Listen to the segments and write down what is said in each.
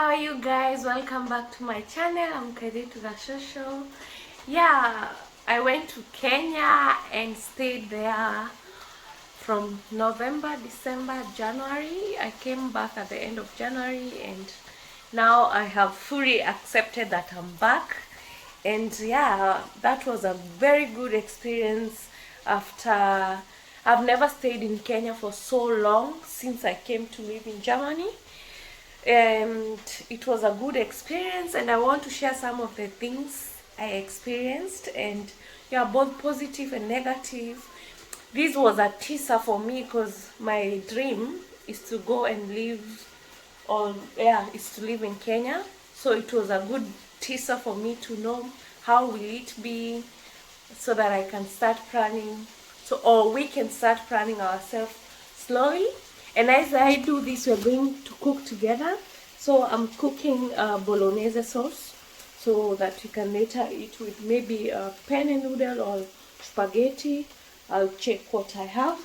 How are you guys? Welcome back to my channel. I'm Kenya.The Show. Yeah, I went to Kenya and stayed there from November, December, January. I came back at the end of January, and now I have fully accepted that I'm back. And yeah, that was a very good experience. After I've never stayed in Kenya for so long since I came to live in Germany, and it was a good experience, and I want to share some of the things I experienced, and yeah, both positive and negative. This was a teaser for me because my dream is to go and live is to live in Kenya. So it was a good teaser for me to know how will it be, so that I can start planning, or we can start planning ourselves slowly. And as I do this, we're going to cook together. So I'm cooking bolognese sauce, so that you can later eat with maybe a penne noodle or spaghetti. I'll check what I have.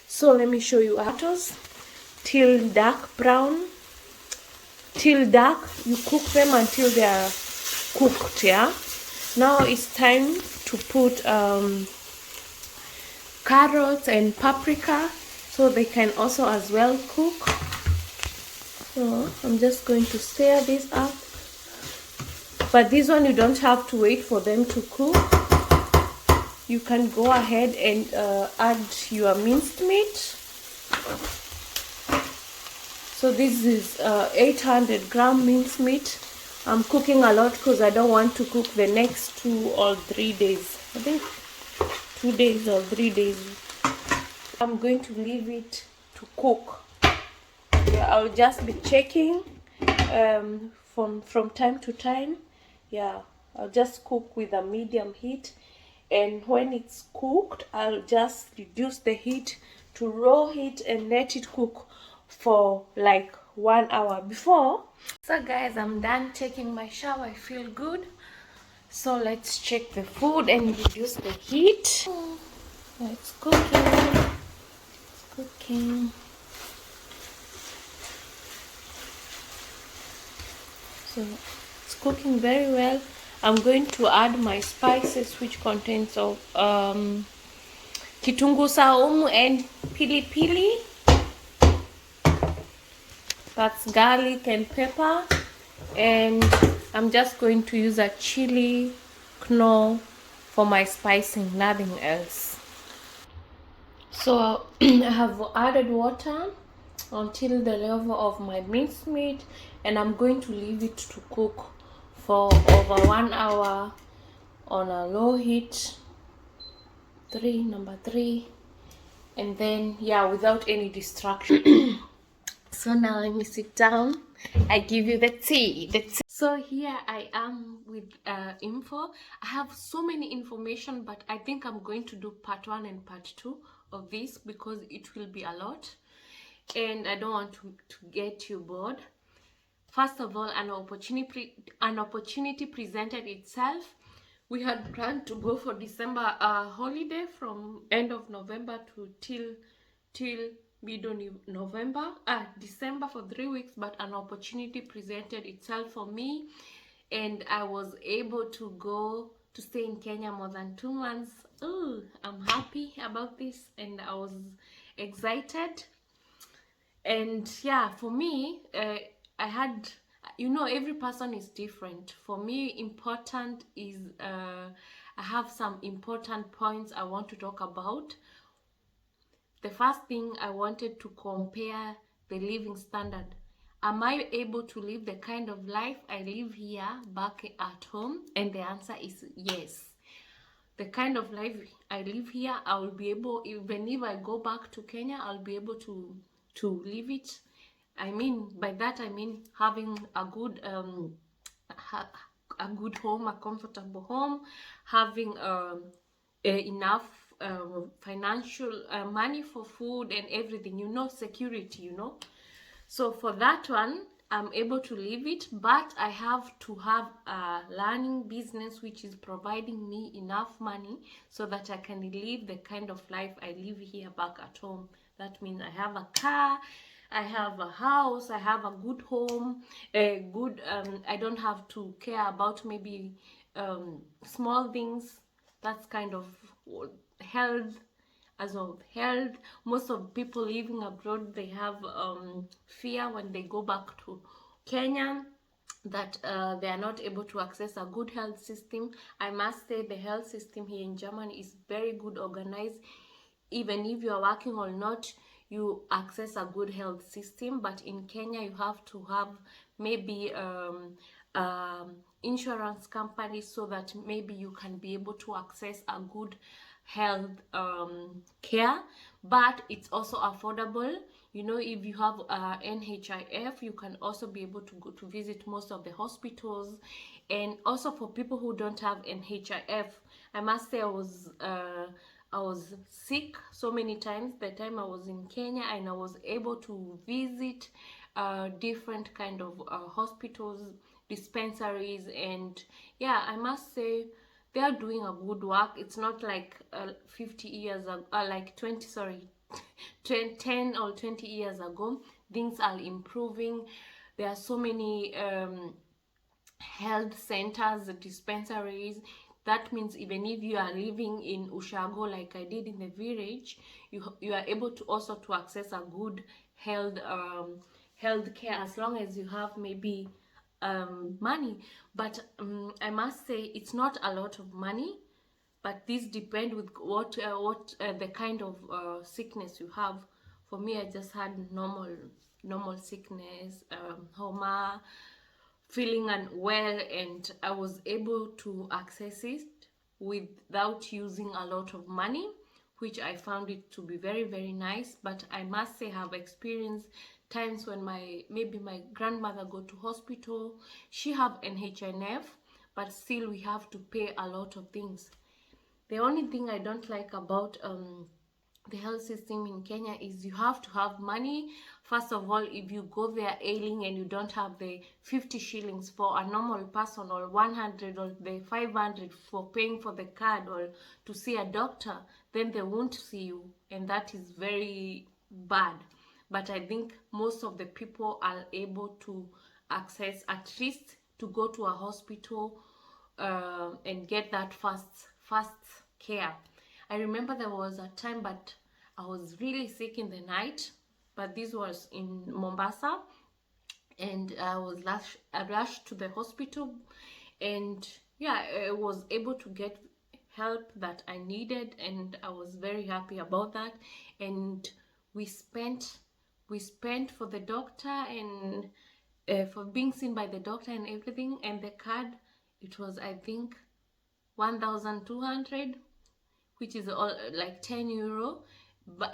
So let me show you tomatoes till dark brown. Till dark, you cook them until they are cooked. Yeah. Now it's time to put carrots and paprika, so they can also as well cook. So I'm just going to stir this up. But this one, you don't have to wait for them to cook. You can go ahead and add your minced meat. So this is 800 gram minced meat. I'm cooking a lot because I don't want to cook the next 2 or 3 days. I think 2 days or 3 days. I'm going to leave it to cook. Yeah, I'll just be checking from time to time. Yeah, I'll just cook with a medium heat, and when it's cooked, I'll just reduce the heat to raw heat and let it cook for like 1 hour before. So guys, I'm done taking my shower. I feel good. So let's check the food and reduce the heat. It's cooking. It's cooking. So it's cooking very well. I'm going to add my spices, which contains of kitunguu saumu and pili pili. That's garlic and pepper. And I'm just going to use a chili knorr for my spicing, nothing else. So I have added water until the level of my minced meat, and I'm going to leave it to cook for over 1 hour on a low heat, number 3, and then yeah, without any distraction. So now let me sit down. I give you the tea. So here I am with info. I have so many information, but I think I'm going to do part 1 and part 2 of this because it will be a lot, and I don't want to get you bored. First of all, an opportunity presented itself. We had planned to go for December holiday from end of November to till mid November, December, for 3 weeks, but an opportunity presented itself for me, and I was able to go to stay in Kenya more than 2 months. Ooh, I'm happy about this, and I was excited. And yeah, for me, I had, every person is different. For me, important is I have some important points I want to talk about. The first thing, I wanted to compare the living standard. Am I able to live the kind of life I live here back at home? And the answer is yes. The kind of life I live here, I will be able, even if I go back to Kenya, I'll be able to live it. I mean, by that I mean having a good good home, a comfortable home, having enough financial money for food and everything, security, So for that one, I'm able to live it, but I have to have a learning business which is providing me enough money so that I can live the kind of life I live here back at home. That means I have a car, I have a house, I have a good home, a good, I don't have to care about maybe small things. That's kind of health. As of health, most of people living abroad, they have fear when they go back to Kenya, that they are not able to access a good health system. I must say the health system here in Germany is very good organized. Even if you are working or not, you access a good health system. But in Kenya, you have to have maybe insurance company, so that maybe you can be able to access a good health care. But it's also affordable. You know, if you have NHIF, you can also be able to go to visit most of the hospitals. And also for people who don't have NHIF, I must say I was sick so many times the time I was in Kenya, and I was able to visit different kind of hospitals, dispensaries, and yeah, I must say they are doing a good work. It's not like 50 years ago, like 20, sorry, 10 or 20 years ago. Things are improving. There are so many health centers, dispensaries. That means even if you are living in Ushago, like I did in the village, you are able to also to access a good health care, as long as you have maybe money. But I must say it's not a lot of money, but this depend with what the kind of sickness you have. For me, I just had normal sickness, homa, feeling unwell, and I was able to access it without using a lot of money, which I found it to be very, very nice. But I must say, have experienced times when maybe my grandmother go to hospital. She have NHNF, but still we have to pay a lot of things. The only thing I don't like about the health system in Kenya is you have to have money. First of all, if you go there ailing and you don't have the 50 shillings for a normal person, or 100, or the 500 for paying for the card or to see a doctor, then they won't see you, and that is very bad. But I think most of the people are able to access, at least to go to a hospital and get that fast care. I remember there was a time, but I was really sick in the night, but this was in Mombasa, and I rushed to the hospital, and yeah, I was able to get help that I needed, and I was very happy about that. And we spent for the doctor, and for being seen by the doctor and everything, and the card, it was, I think, 1,200, which is all like 10 euro.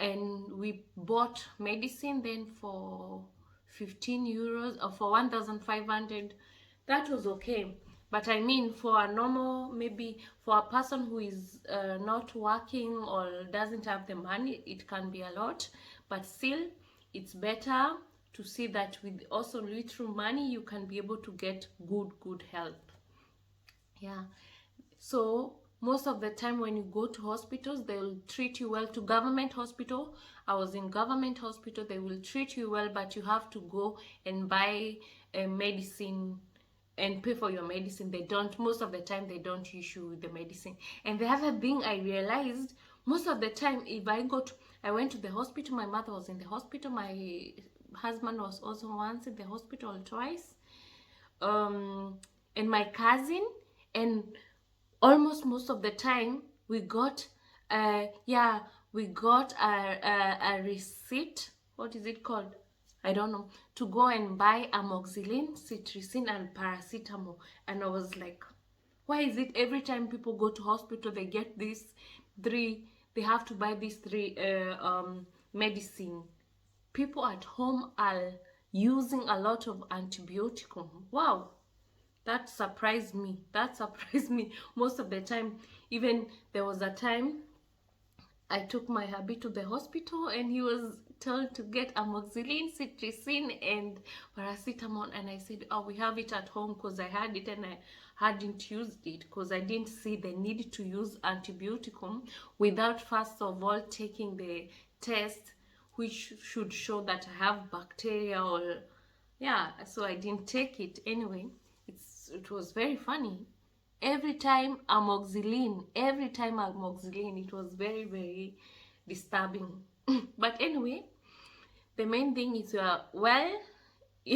And we bought medicine then for 15 euros, or for 1,500. That was okay. But I mean, for a normal, maybe for a person who is not working or doesn't have the money, it can be a lot. But still, it's better to see that with also little money, you can be able to get good help. Yeah. So most of the time when you go to hospitals, they will treat you well. To government hospital, I was in government hospital, they will treat you well, but you have to go and buy a medicine and pay for your medicine. They don't, most of the time they don't issue the medicine. And the other thing I realized, most of the time, if I went to the hospital, my mother was in the hospital, my husband was also once in the hospital, twice, and my cousin, and almost most of the time we got we got a receipt, what is it called, I don't know, to go and buy amoxicillin, cetirizine, and paracetamol. And I was like, why is it every time people go to hospital they get these three, they have to buy these three medicine? People at home are using a lot of antibiotic. Wow, that surprised me. That surprised me most of the time. Even there was a time I took my hubby to the hospital, and he was told to get amoxicillin, cetirizine, and paracetamol. And I said, oh, we have it at home, because I had it and I hadn't used it, because I didn't see the need to use antibioticum without first of all taking the test which should show that I have bacteria, or yeah, so I didn't take it. Anyway, it was very funny. Every time amoxicillin, it was very, very disturbing. But anyway, the main thing is you're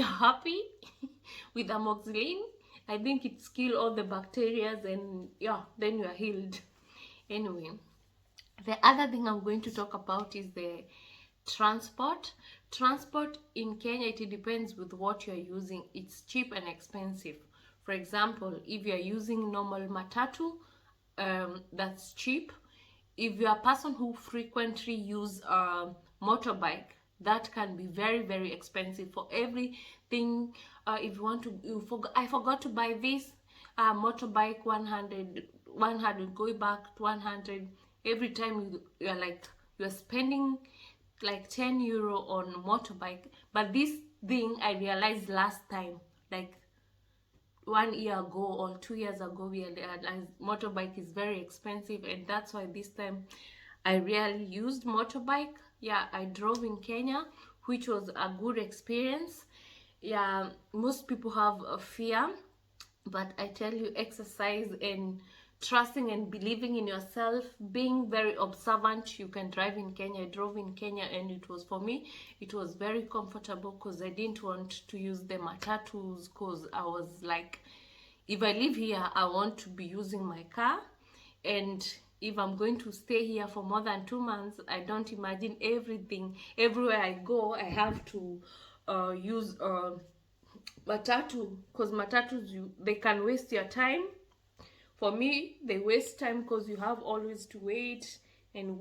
happy with amoxicillin. I think it's kill all the bacteria, and yeah, then you're healed. Anyway, the other thing I'm going to talk about is the transport. Transport in Kenya, it depends with what you're using. It's cheap and expensive. For example, if you're using normal matatu, that's cheap. If you're a person who frequently use a motorbike, that can be very, very expensive for everything. If you want to, I forgot to buy this motorbike, 100 go back to 100. Every time you're spending like 10 euro on motorbike. But this thing I realized last time, like 1 year ago or 2 years ago, we realized motorbike is very expensive, and that's why this time I really used motorbike. Yeah, I drove in Kenya, which was a good experience. Yeah, most people have a fear, but I tell you, exercise and trusting and believing in yourself, being very observant, you can drive in Kenya. I drove in Kenya, and it was, for me, it was very comfortable, because I didn't want to use the matatus, because I was like, if I live here, I want to be using my car. And if I'm going to stay here for more than 2 months, I don't imagine everywhere I go I have to use matatu, because matatus, they can waste your time. For me, they waste time, because you have always to wait, and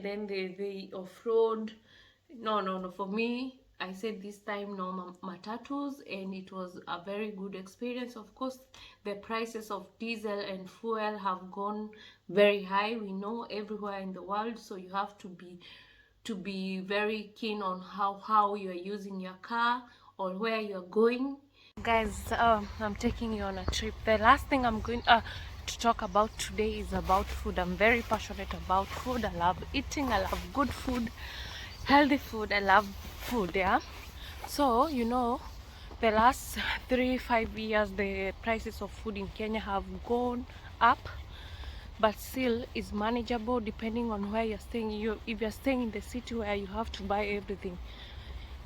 then they off-road. No, for me, I said this time no matatus, and it was a very good experience. Of course, the prices of diesel and fuel have gone very high, we know, everywhere in the world, so you have to be very keen on how you're using your car or where you're going. Guys, I'm taking you on a trip. The last thing I'm going to talk about today is about food. I'm very passionate about food. I love eating. I love good food, healthy food. I love food. Yeah. So the last 3-5 years, the prices of food in Kenya have gone up, but still is manageable depending on where you're staying. If you're staying in the city where you have to buy everything,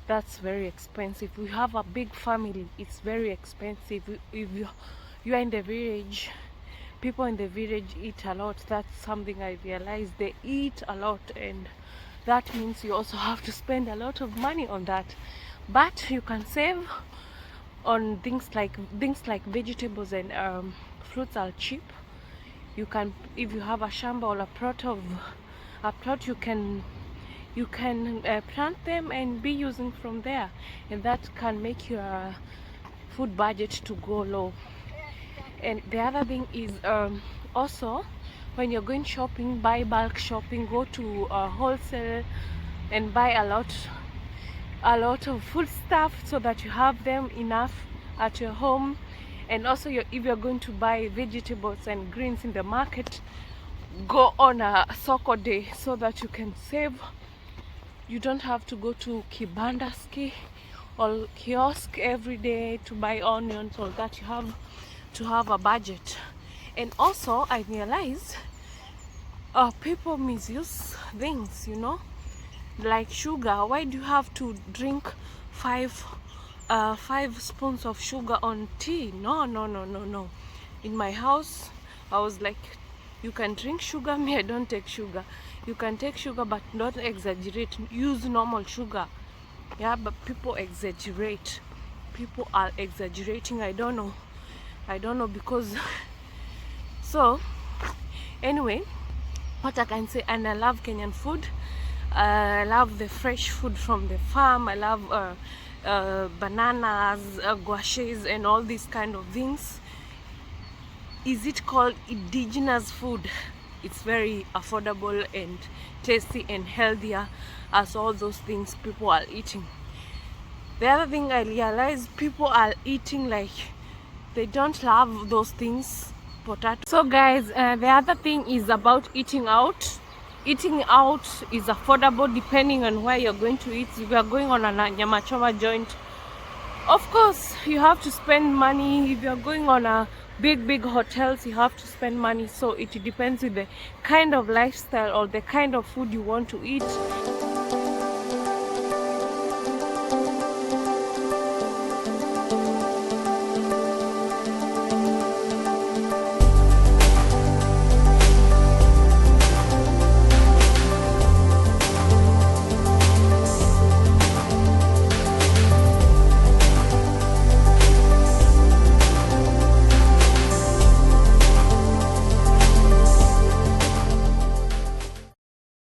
that's very expensive. We have a big family, it's very expensive. If you're in the village, people in the village eat a lot. That's something I realized. They eat a lot, and that means you also have to spend a lot of money on that. But you can save on things like vegetables, and fruits are cheap. You can, if you have a shamba or a plot, you can plant them and be using from there, and that can make your food budget to go low. And the other thing is, also, when you're going shopping, buy bulk shopping, go to wholesale and buy a lot of food stuff, so that you have them enough at your home. And also, if you're going to buy vegetables and greens in the market, go on a soko day, so that you can save. You don't have to go to kibandaski or kiosk every day to buy onions, or that. You have to have a budget. And also, I realized people misuse things, like sugar. Why do you have to drink 5 spoons of sugar on tea? No. In my house, I was like, you can drink sugar. Me, I don't take sugar. You can take sugar, but don't exaggerate. Use normal sugar. Yeah, but people exaggerate. People are exaggerating. I don't know because so anyway, what I can say, and I love Kenyan food. I love the fresh food from the farm. I love bananas, guashes, and all these kind of things. Is it called indigenous food? It's very affordable and tasty and healthier as all those things people are eating. The other thing I realized, people are eating like they don't love those things, potato. So guys, the other thing is about eating out. eating out is affordable depending on where you're going to eat. If you're going on a nyama choma joint, of course you have to spend money. If you're going on a big hotels, you have to spend money. So it depends with the kind of lifestyle or the kind of food you want to eat.